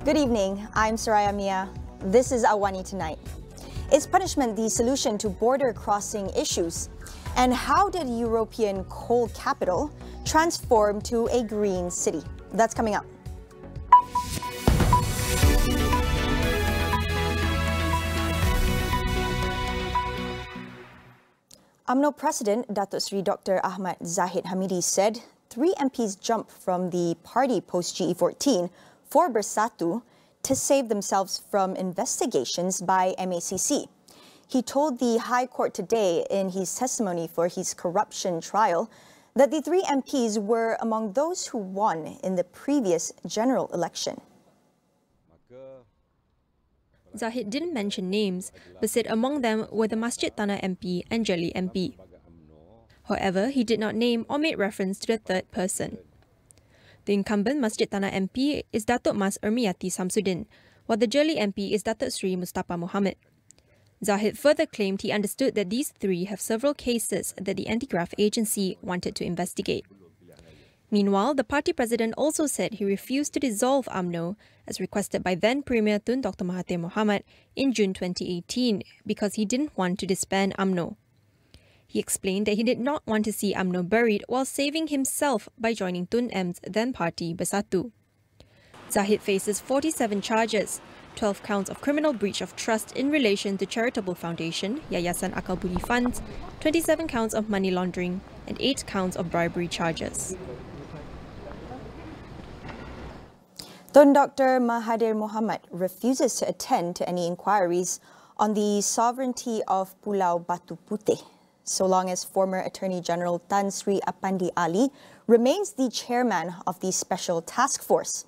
Good evening, I'm Saraya Mia. This is AWANI Tonight. Is punishment the solution to border crossing issues? And how did European coal capital transform to a green city? That's coming up. UMNO President Datuk Seri Dr. Ahmad Zahid Hamidi said 3 MPs jumped from the party post-GE14 for Bersatu to save themselves from investigations by MACC. He told the High Court today in his testimony for his corruption trial that the 3 MPs were among those who won in the previous general election. Zahid didn't mention names, but said among them were the Masjid Tanah MP and Jelly MP. However, he did not name or make reference to the third person. The incumbent Masjid Tanah MP is Datuk Mas Ermiyati Samsudin, while the Jelly MP is Datuk Seri Mustafa Mohamad. Zahid further claimed he understood that these 3 have several cases that the anti-graft agency wanted to investigate. Meanwhile, the party president also said he refused to dissolve UMNO as requested by then Premier Tun Dr. Mahadir Mohamad in June 2018 because he didn't want to disband UMNO. He explained that he did not want to see UMNO buried while saving himself by joining Tun M's then party Bersatu. Zahid faces 47 charges, 12 counts of criminal breach of trust in relation to charitable foundation, Yayasan Akal Budi funds, 27 counts of money laundering, and 8 counts of bribery charges. Tun Dr. Mahadir Mohamad refuses to attend to any inquiries on the sovereignty of Pulau Batu Putih, so long as former Attorney General Tan Sri Apandi Ali remains the chairman of the Special Task Force.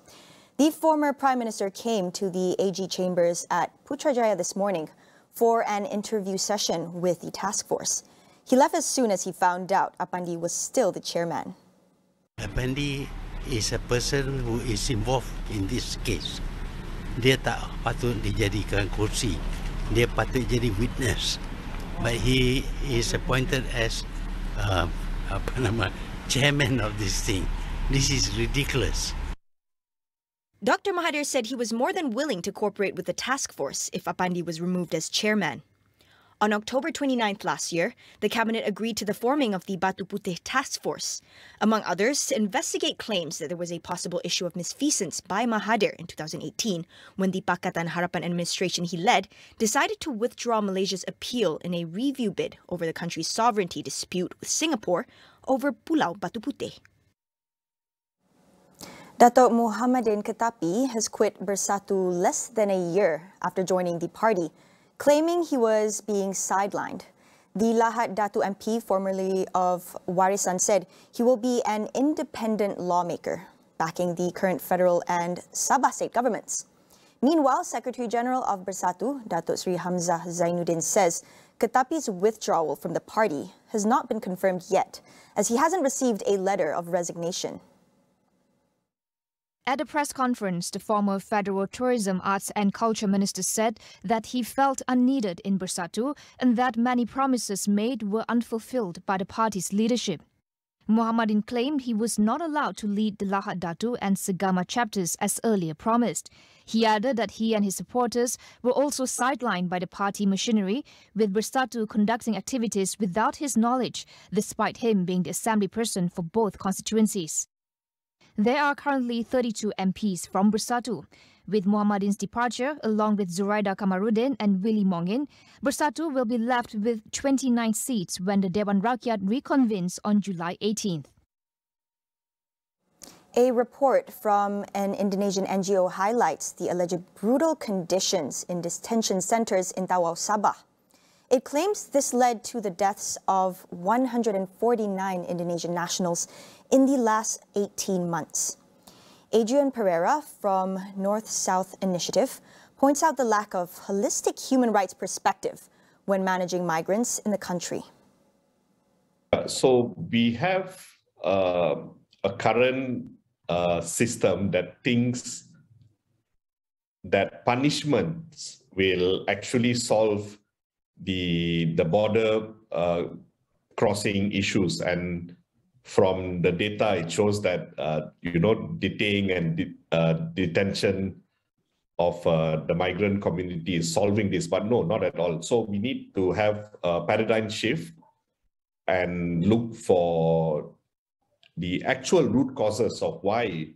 The former Prime Minister came to the AG chambers at Putrajaya this morning for an interview session with the task force. He left as soon as he found out Apandi was still the chairman. Apandi is a person who is involved in this case. Dia tak patut dijadikan kursi. Dia patut jadi witness. But he is appointed as chairman of this thing. This is ridiculous. Dr. Mahadir said he was more than willing to cooperate with the task force if Apandi was removed as chairman. On October 29th last year, the cabinet agreed to the forming of the Batu Putih task force, among others, to investigate claims that there was a possible issue of misfeasance by Mahadir in 2018 when the Pakatan Harapan administration he led decided to withdraw Malaysia's appeal in a review bid over the country's sovereignty dispute with Singapore over Pulau Batu Putih. Datuk Muhammadin Ketapi has quit Bersatu less than a year after joining the party, claiming he was being sidelined. The Lahad Datu MP, formerly of Warisan, said he will be an independent lawmaker, backing the current federal and Sabah state governments. Meanwhile, Secretary General of Bersatu, Datuk Seri Hamzah Zainuddin, says Ketapi's withdrawal from the party has not been confirmed yet, as he hasn't received a letter of resignation. At a press conference, the former Federal Tourism, Arts and Culture Minister said that he felt unneeded in Bersatu and that many promises made were unfulfilled by the party's leadership. Mohammadin claimed he was not allowed to lead the Lahad Datu and Segama chapters as earlier promised. He added that he and his supporters were also sidelined by the party machinery, with Bersatu conducting activities without his knowledge, despite him being the assembly person for both constituencies. There are currently 32 MPs from Bersatu. With Mohammadin's departure, along with Zuraida Kamarudin and Willy Mongin, Bersatu will be left with 29 seats when the Dewan Rakyat reconvenes on July 18th. A report from an Indonesian NGO highlights the alleged brutal conditions in detention centers in Tawau, Sabah. It claims this led to the deaths of 149 Indonesian nationals in the last 18 months. Adrian Pereira from North-South Initiative points out the lack of holistic human rights perspective when managing migrants in the country. So we have a current system that thinks that punishments will actually solve the border crossing issues, and from the data it shows that detaining and detention the migrant community is solving this, but no, not at all. So we need to have a paradigm shift and look for the actual root causes of why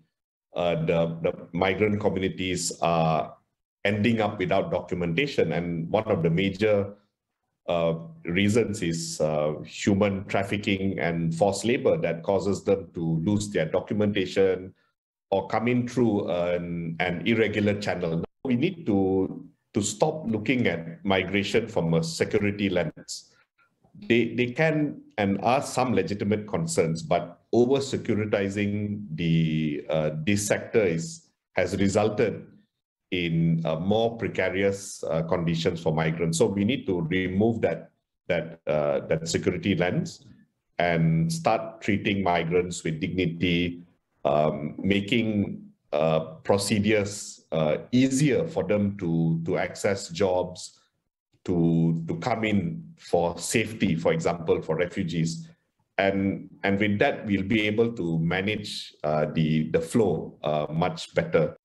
the migrant communities are ending up without documentation. And one of the major reasons is human trafficking and forced labor that causes them to lose their documentation or come in through an irregular channel. We need to stop looking at migration from a security lens. They can and are some legitimate concerns, but over-securitizing this sector has resulted in more precarious conditions for migrants. So we need to remove that security lens and start treating migrants with dignity, making procedures easier for them to access jobs, to come in for safety, for example, for refugees. And with that, we'll be able to manage the flow much better.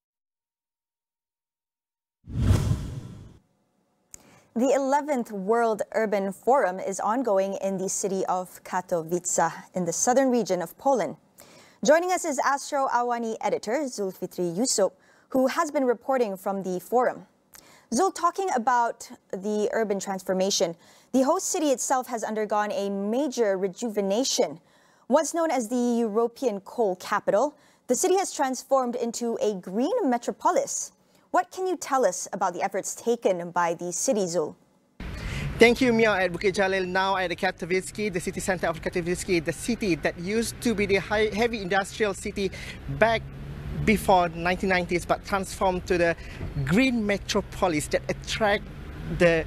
The 11th World Urban Forum is ongoing in the city of Katowice in the southern region of Poland. Joining us is Astro AWANI editor Zulfitri Yusuf, who has been reporting from the forum. Zul, talking about the urban transformation, the host city itself has undergone a major rejuvenation. Once known as the European coal capital, the city has transformed into a green metropolis. What can you tell us about the efforts taken by the city, Zul? Thank you, Mia. At Bukit Jalil, now at the Katowice, the city center of Katowice, the city that used to be the heavy industrial city back before 1990s, but transformed to the green metropolis that attract the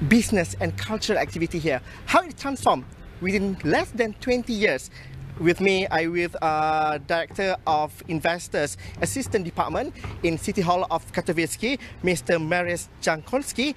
business and cultural activity here. How it transformed within less than 20 years. With me, I with Director of Investors Assistant Department in City Hall of Katowice, Mr. Mariusz Jankowski.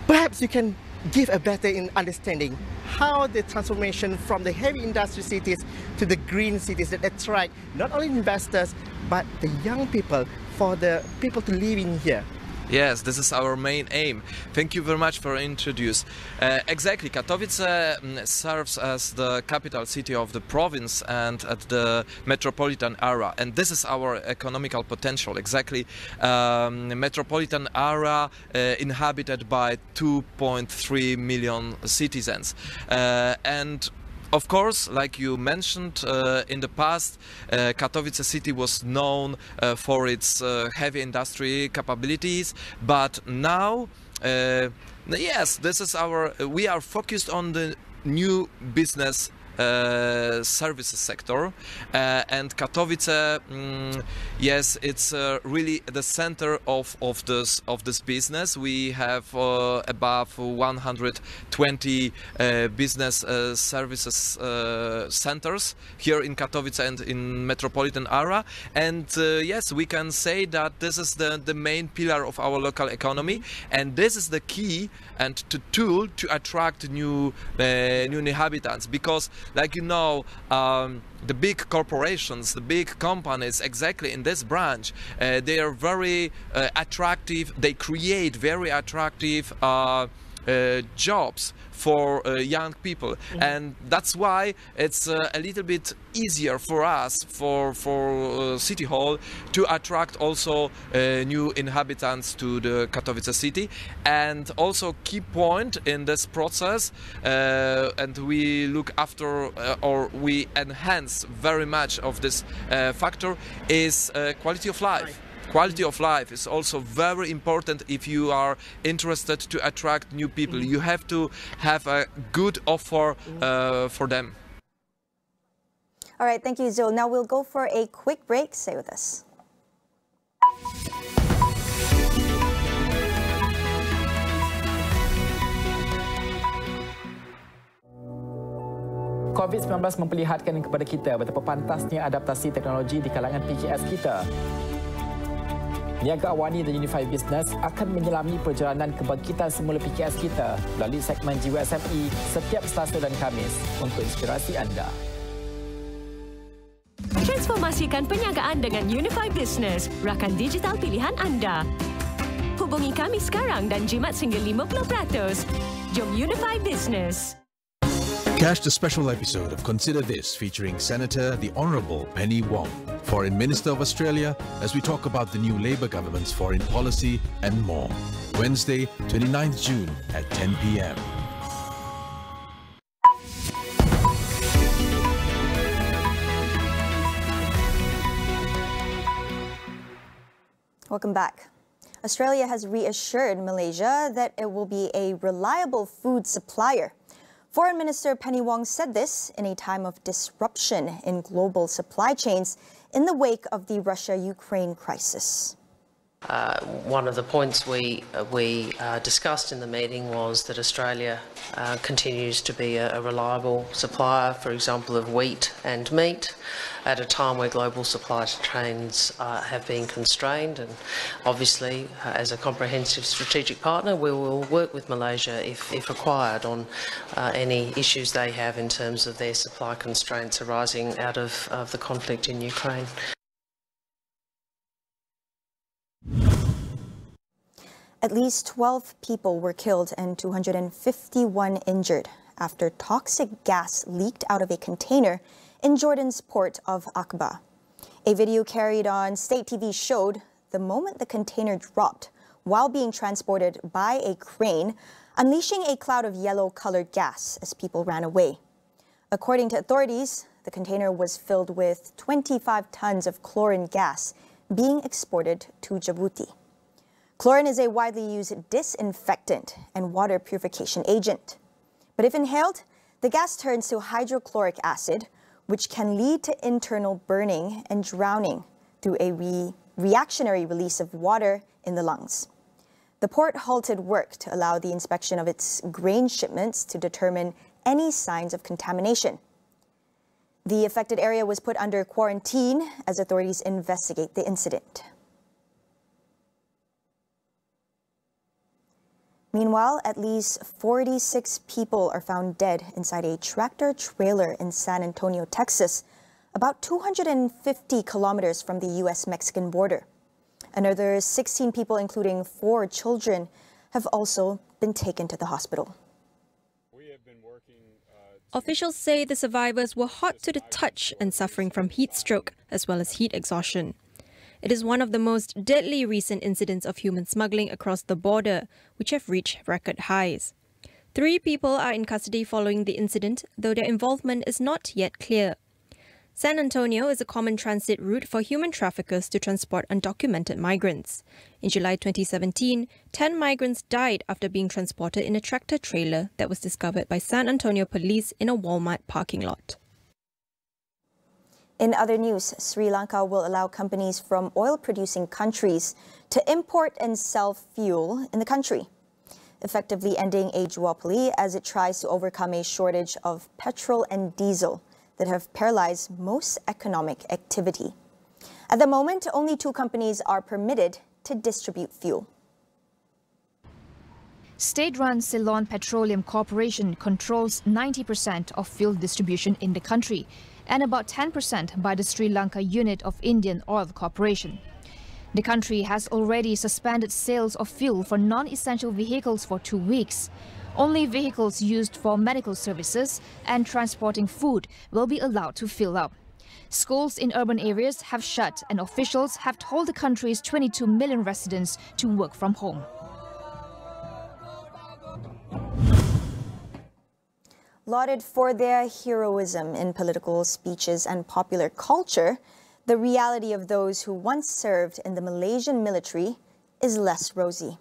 Perhaps you can give a better understanding how the transformation from the heavy industry cities to the green cities that attract not only investors but the young people, for the people to live in here. Yes, this is our main aim. Thank you very much for introduce. Exactly, Katowice serves as the capital city of the province and at the metropolitan area, and this is our economical potential. Exactly, metropolitan area inhabited by 2.3 million citizens, and of course, like you mentioned, in the past, Katowice city was known for its heavy industry capabilities, but now, yes, this is we are focused on the new business services sector, and Katowice, yes, it's really the center of this business. We have above 120 business services centers here in Katowice and in metropolitan area, and yes, we can say that this is the main pillar of our local economy, and this is the key and the tool to attract new inhabitants, because like you know, the big corporations, the big companies exactly in this branch, they are very attractive, they create very attractive jobs for young people, and that's why it's a little bit easier for us, for City Hall, to attract also new inhabitants to the Katowice city. And also key point in this process, and we look after or we enhance very much of this factor, is quality of life. Quality of life is also very important if you are interested to attract new people. You have to have a good offer for them. All right, thank you, Zul. Now we'll go for a quick break. Stay with us. COVID-19 memperlihatkan kepada kita betapa pantasnya adaptasi teknologi di kalangan PKS kita. Niaga AWANI dan Unified Business akan menyelami perjalanan kebangkitan semula PKS kita melalui segmen Jiwa SME setiap Selasa dan Khamis untuk inspirasi anda. Transformasikan perniagaan dengan Unified Business, rakan digital pilihan anda. Hubungi kami sekarang dan jimat sehingga 50%. Jom Unify Business. Catch the special episode of Consider This featuring Senator the Honourable Penny Wong, Foreign Minister of Australia, as we talk about the new Labour government's foreign policy and more. Wednesday, 29th June at 10 p.m. Welcome back. Australia has reassured Malaysia that it will be a reliable food supplier. Foreign Minister Penny Wong said this in a time of disruption in global supply chains in the wake of the Russia-Ukraine crisis. One of the points we discussed in the meeting was that Australia continues to be a reliable supplier, for example, of wheat and meat, at a time where global supply chains have been constrained. And obviously, as a comprehensive strategic partner, we will work with Malaysia, if required, on any issues they have in terms of their supply constraints arising out of the conflict in Ukraine. At least 12 people were killed and 251 injured after toxic gas leaked out of a container in Jordan's port of Aqaba. A video carried on state TV showed the moment the container dropped while being transported by a crane, unleashing a cloud of yellow-colored gas as people ran away. According to authorities, the container was filled with 25 tons of chlorine gas being exported to Djibouti. Chlorine is a widely used disinfectant and water purification agent. But if inhaled, the gas turns to hydrochloric acid, which can lead to internal burning and drowning through a reactionary release of water in the lungs. The port halted work to allow the inspection of its grain shipments to determine any signs of contamination. The affected area was put under quarantine as authorities investigate the incident. Meanwhile, at least 46 people are found dead inside a tractor-trailer in San Antonio, Texas, about 250 kilometers from the U.S.-Mexican border. Another 16 people, including 4 children, have also been taken to the hospital. Officials say the survivors were hot to the touch and suffering from heat stroke as well as heat exhaustion. It is one of the most deadly recent incidents of human smuggling across the border, which have reached record highs. 3 people are in custody following the incident, though their involvement is not yet clear. San Antonio is a common transit route for human traffickers to transport undocumented migrants. In July 2017, 10 migrants died after being transported in a tractor-trailer that was discovered by San Antonio police in a Walmart parking lot. In other news, Sri Lanka will allow companies from oil-producing countries to import and sell fuel in the country, effectively ending a duopoly as it tries to overcome a shortage of petrol and diesel that have paralyzed most economic activity. At the moment, only 2 companies are permitted to distribute fuel. State-run Ceylon Petroleum Corporation controls 90% of fuel distribution in the country, and about 10% by the Sri Lanka unit of Indian Oil Corporation. The country has already suspended sales of fuel for non-essential vehicles for 2 weeks. Only vehicles used for medical services and transporting food will be allowed to fill up. Schools in urban areas have shut, and officials have told the country's 22 million residents to work from home. Lauded for their heroism in political speeches and popular culture, the reality of those who once served in the Malaysian military is less rosy.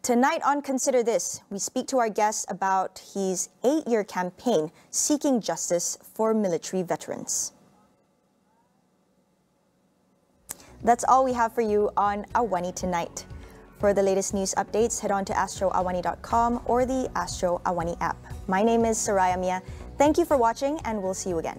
Tonight on Consider This, we speak to our guest about his 8-year campaign seeking justice for military veterans. That's all we have for you on AWANI tonight. For the latest news updates, head on to astroawani.com or the Astro AWANI app. My name is Saraya Mia. Thank you for watching, and we'll see you again.